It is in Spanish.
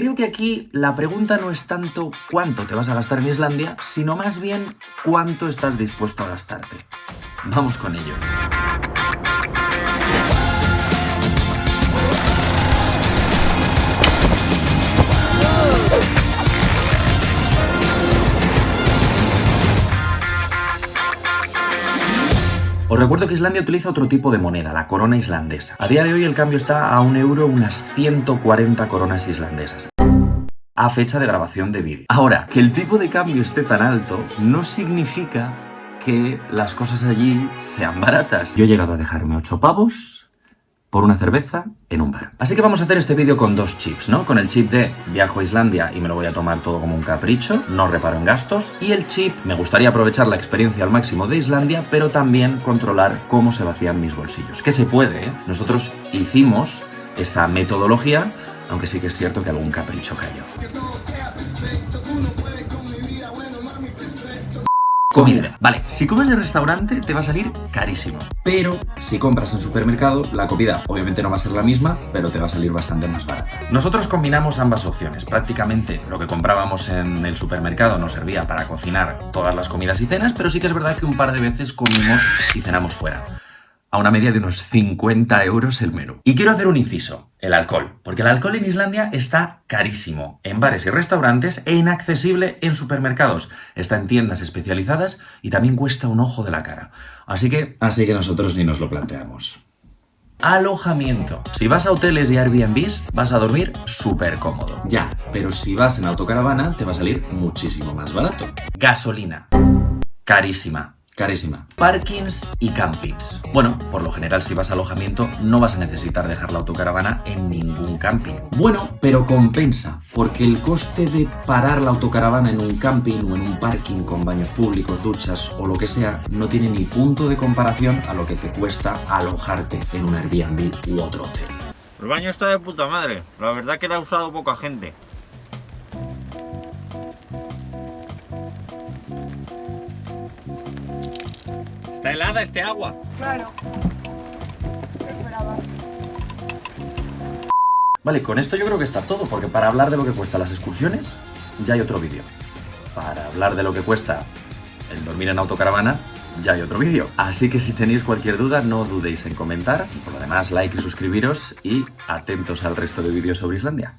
Creo que aquí la pregunta no es tanto cuánto te vas a gastar en Islandia, sino más bien cuánto estás dispuesto a gastarte. Vamos con ello. Os recuerdo que Islandia utiliza otro tipo de moneda, la corona islandesa. A día de hoy el cambio está a 1 euro, unas 140 coronas islandesas, a fecha de grabación de vídeo. Ahora, que el tipo de cambio esté tan alto no significa que las cosas allí sean baratas. Yo he llegado a dejarme 8 pavos por una cerveza en un bar. Así que vamos a hacer este vídeo con dos chips, ¿no? Con el chip de viajo a Islandia y me lo voy a tomar todo como un capricho, no reparo en gastos, y el chip me gustaría aprovechar la experiencia al máximo de Islandia, pero también controlar cómo se vacían mis bolsillos. Que se puede, ¿eh? Nosotros hicimos esa metodología, aunque sí que es cierto que algún capricho cayó. Comida. Vale, si comes en restaurante te va a salir carísimo. Pero si compras en supermercado, la comida obviamente no va a ser la misma, pero te va a salir bastante más barata. Nosotros combinamos ambas opciones. Prácticamente lo que comprábamos en el supermercado nos servía para cocinar todas las comidas y cenas, pero sí que es verdad que un par de veces comimos y cenamos fuera. A una media de unos 50 euros el menú. Y quiero hacer un inciso, el alcohol. Porque el alcohol en Islandia está carísimo en bares y restaurantes e inaccesible en supermercados. Está en tiendas especializadas y también cuesta un ojo de la cara. Así que nosotros ni nos lo planteamos. Alojamiento. Si vas a hoteles y Airbnbs, vas a dormir súper cómodo. Ya, pero si vas en autocaravana, te va a salir muchísimo más barato. Gasolina. Carísima. Carísima. Parkings y campings. Bueno, por lo general si vas a alojamiento no vas a necesitar dejar la autocaravana en ningún camping. Bueno, pero compensa, porque el coste de parar la autocaravana en un camping o en un parking con baños públicos, duchas o lo que sea, no tiene ni punto de comparación a lo que te cuesta alojarte en un Airbnb u otro hotel. El baño está de puta madre, la verdad que lo ha usado poca gente. ¿Está helada este agua? Claro. Esperaba. Vale, con esto yo creo que está todo, porque para hablar de lo que cuesta las excursiones, ya hay otro vídeo. Para hablar de lo que cuesta el dormir en autocaravana, ya hay otro vídeo. Así que si tenéis cualquier duda, no dudéis en comentar. Por lo demás, like y suscribiros y atentos al resto de vídeos sobre Islandia.